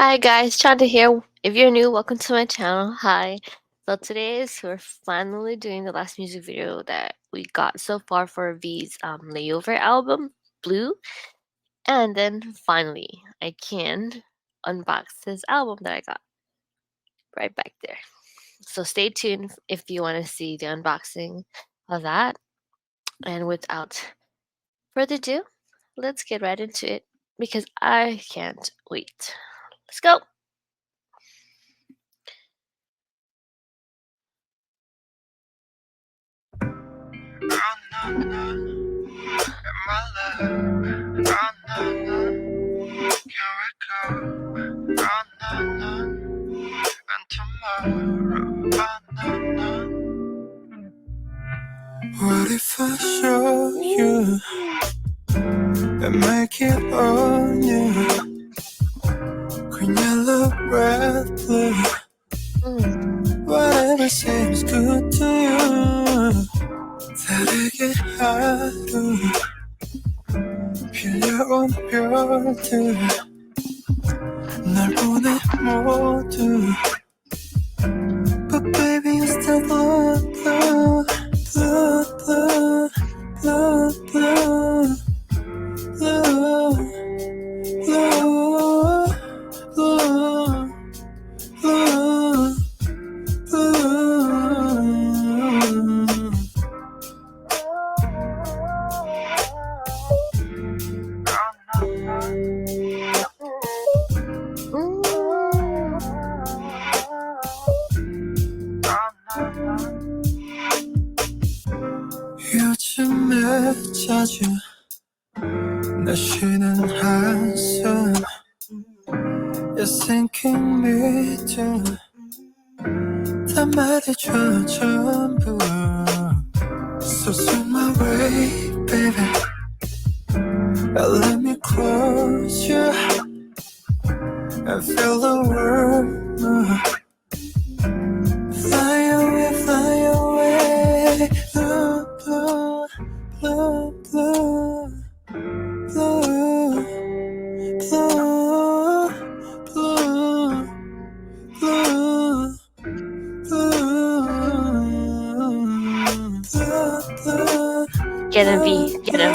Hi guys, Chanda here. If you're new, welcome to my channel. Hi. So today we're finally doing the last music video that we got so far for V's Layover album, Blue. And then finally, I can unbox this album that I got right back there. So stay tuned if you want to see the unboxing of that. And without further ado, let's get right into it because I can't wait. Let's go. What if I show you and make it on you? Green, yellow, red, blue. Whatever seems good to you. 다르게 하루 빌려온 별들 날 보내 모두. But baby you still blue, blue, blue, blue, blue, blue, blue, blue, blue, 요즘에 자주 나 쉬는 한숨 You're sinking me too 다 말해줘 전부 So swing my way baby Let me close you And feel the world move Fly away, fly away Blue, blue, blue, blue Blue, blue, blue, blue, blue, Get him, V. Get him.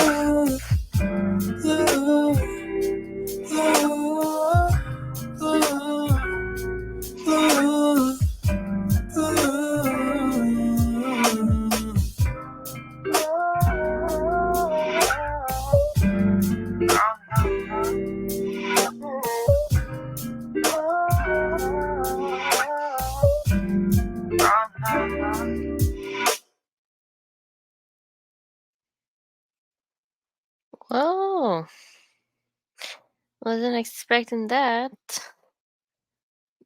Oh, wasn't expecting that.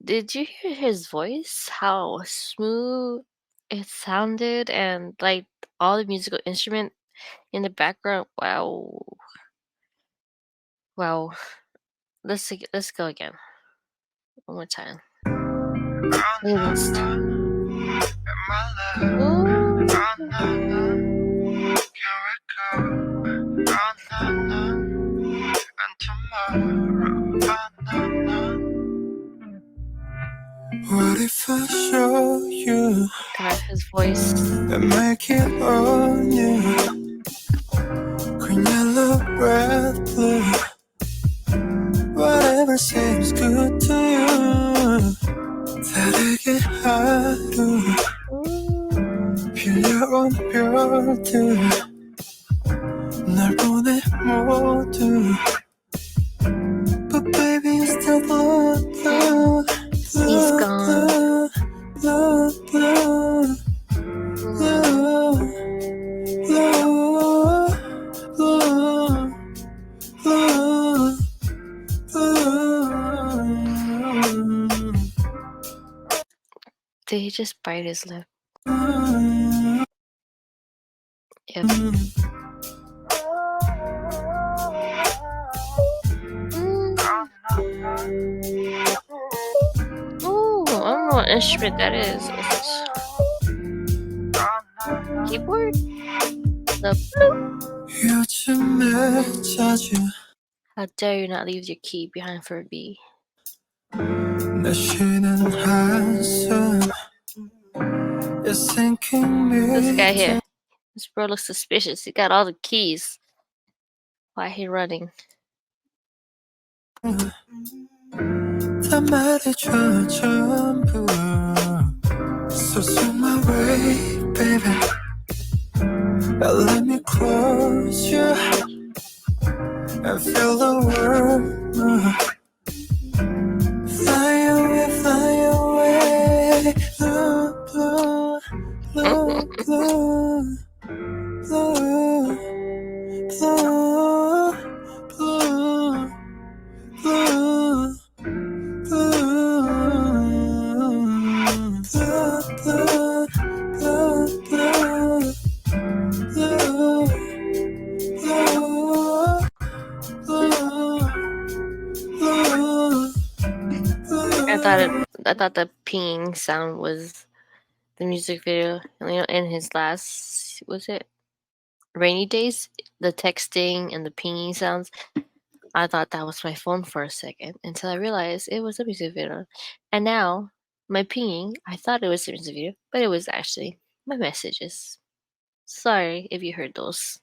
Did you hear his voice? How smooth it sounded, and like all the musical instrument in the background. Wow, wow. Let's go again. One more time. What if I show you God, his voice. and make it on you? Green, yellow, red, blue. Whatever seems good to you. 다르게 하루 빌려온 별들 날 보내 모두. But baby you still blue, blue, He's gone. blue, blue, blue, blue, blue, blue, blue. Did he just bite his lip? Yep. Ooh, I don't know what instrument that is. Keyboard? The 요즘에 자주 How dare you not leave your key behind for a B? 내 쉬는 한숨 is sinking This me guy here. This bro looks suspicious. He got all the keys. Why he running? 다 말해줘 전부 So swing my way baby Let me close you and feel the world Fly away, fly away Blue, blue, blue, blue, blue, blue, blue, blue, I thought the ping sound was the music video. You know, in his last, was it Rainy Days? The texting and the pinging sounds. I thought that was my phone for a second until I realized it was a music video. And now, my pinging, I thought it was a music video, but it was actually my messages. Sorry if you heard those.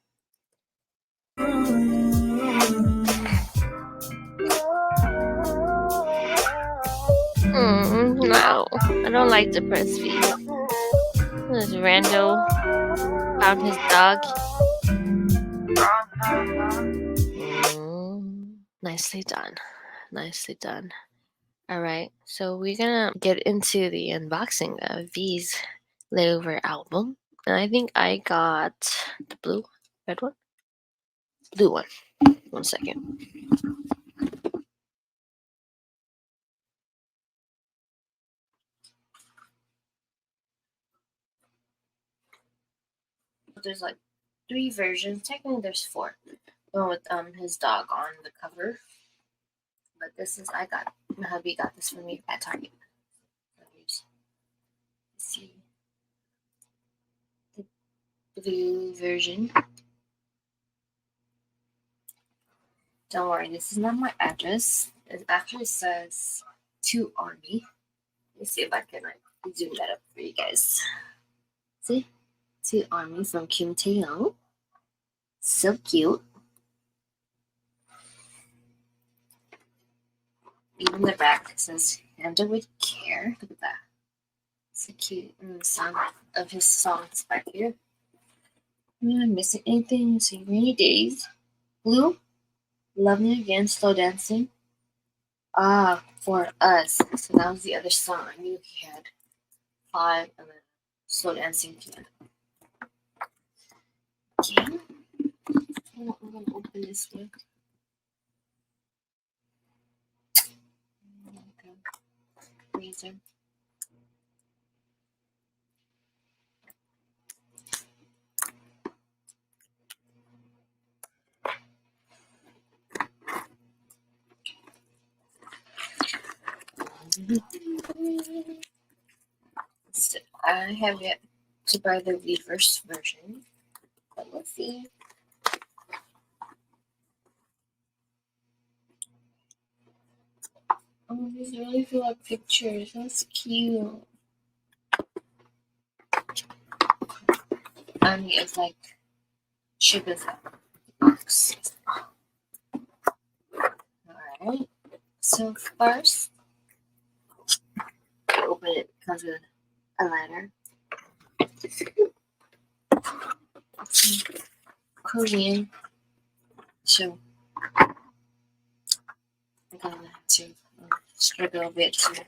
No, I don't like the press feed. This rando found his dog. Nicely done. Nicely done. Alright, so we're gonna get into the unboxing of V's Layover album. And I think I got the red one? Blue one. 1 second. There's like 3 versions. Technically, there's 4. One with his dog on the cover. But this is, my hubby got this for me at Target. Let's see. The blue version. Don't worry, this is not my address. It actually says to Army. Let's see if I can like zoom that up for you guys. See? To Army from Kim Tae-young. So cute. Even the back says handle with care. Look at that. It's a cute sound of his songs back here. Am I missing anything? See, Rainy Days. Blue. Love Me Again, Slow Dancing. Ah, For Us. So that was the other song. I knew he had 5 and then Slow Dancing piano. Okay. I'm gonna open this one. Okay. Razor. So I have yet to buy the reverse version, but let's see. Oh, these really feel like pictures. That's cute. It's like sugar's box. Alright. So first, I open it because of a letter. Korean. So I'm gonna have to struggle a bit to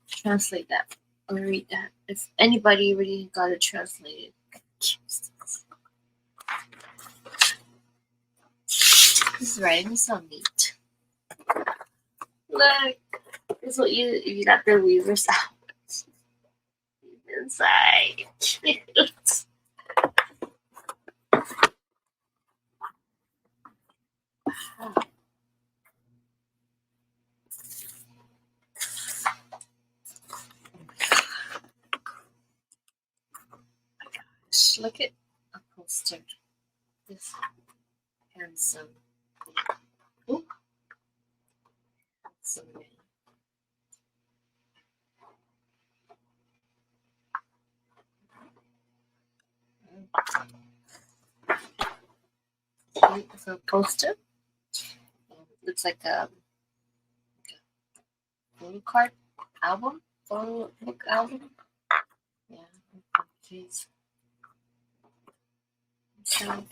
translate that or read that. If anybody really got it translated. This writing is so neat. Look, this is what you got the reverse out inside. Cute. Look at a poster. This handsome. Ooh. Handsome man. a poster. Looks like a photo card album, photo book album. Yeah, please. So,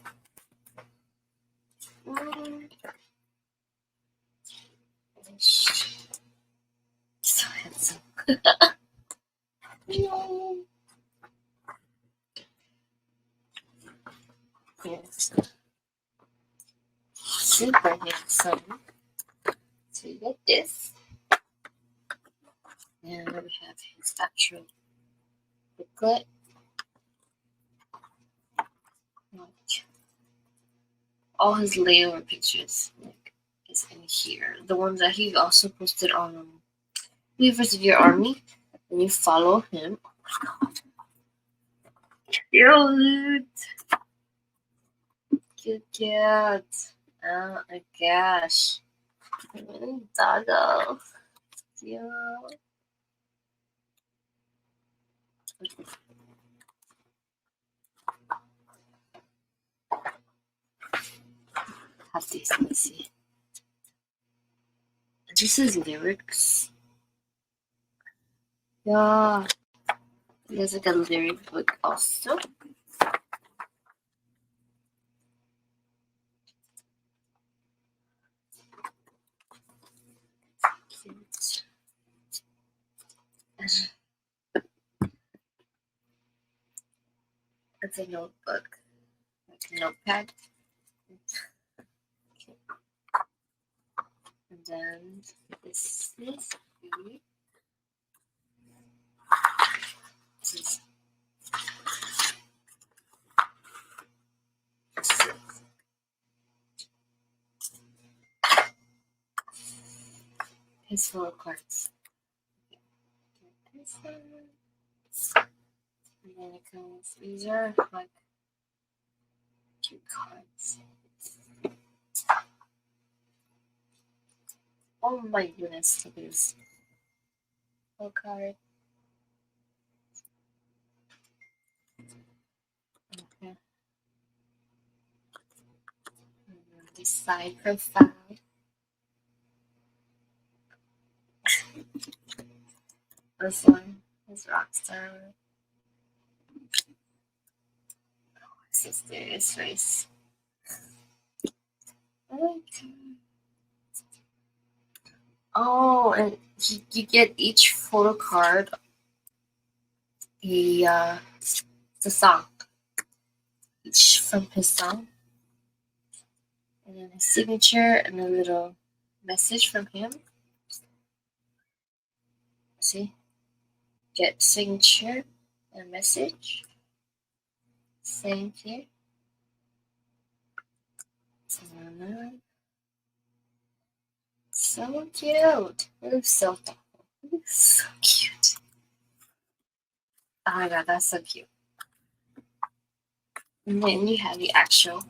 so handsome. Yes, super handsome. So you get this, and we have his actual booklet. All his layover pictures is in here. The ones that he also posted on Weavers of Your Army. And you follow him. Oh my god. Cute. Cute. Oh my gosh. Doggo. Cute. Have this, let's see. This is lyrics. Yeah. There's like a lyric book also. Cute. It's a notebook. Like a notepad. Okay. And then this is his photo cards. This one. And then it comes, these are like cute cards. Oh my goodness, look at this photo card. Okay. And then this side profile. This one is Rockstar. Oh, sister's face. Oh, and you get each photo card the song, each from his song, and then his signature and a little message from him. See, get signature and message. Same here. So cute. It's so thoughtful. It's so cute. Oh my god, that's so cute. And then you have the actual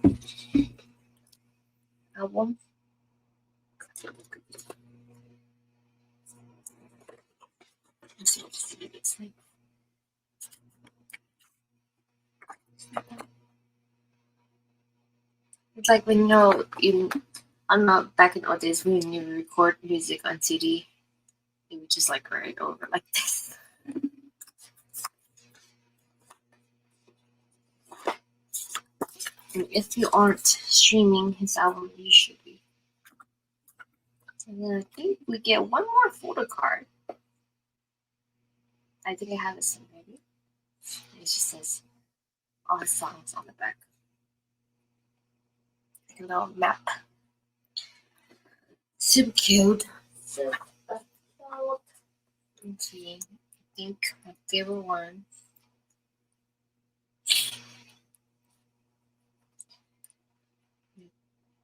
album. Let's see what it looks like. It's like when I'm not back in old days when you record music on CD, it would just like write over like this. And if you aren't streaming his album, you should be. And then I think we get one more photo card. I think I have it already. It just says all his songs on the back. Like a little map. Super cute. So, okay. I think my favorite one.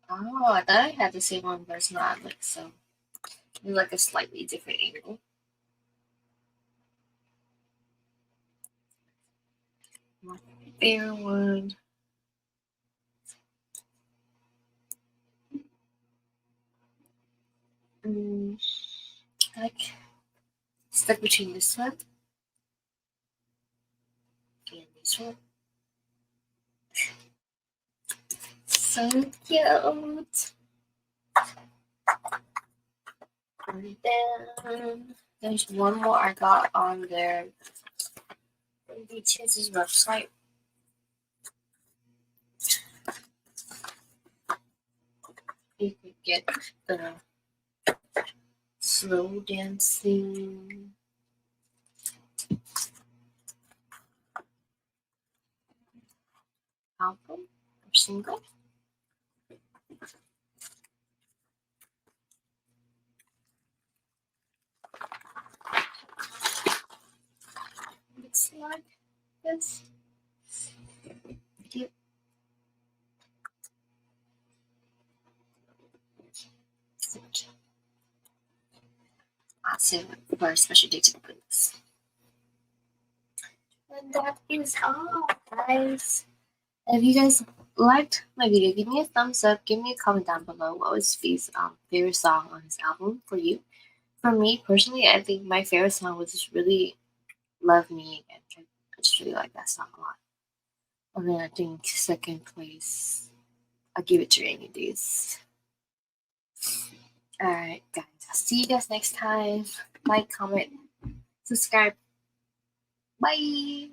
Oh, I thought I had the same one, but it's not. Like so, it's like a slightly different angle. My favorite one. Like stuck between this one and this one. So cute. And then there's one more I got on their BTS's website. You could get the slow dancing album or single. Looks like this. Cute. So for a special day to open this. And that is all, guys. If you guys liked my video, give me a thumbs up. Give me a comment down below. What was V's favorite song on his album for you? For me personally, I think my favorite song was just really "Love Me Again." I just really like that song a lot. And then I think second place, I'll give it to Rainy Days. Alright, guys. I'll see you guys next time. Like, comment, subscribe. Bye!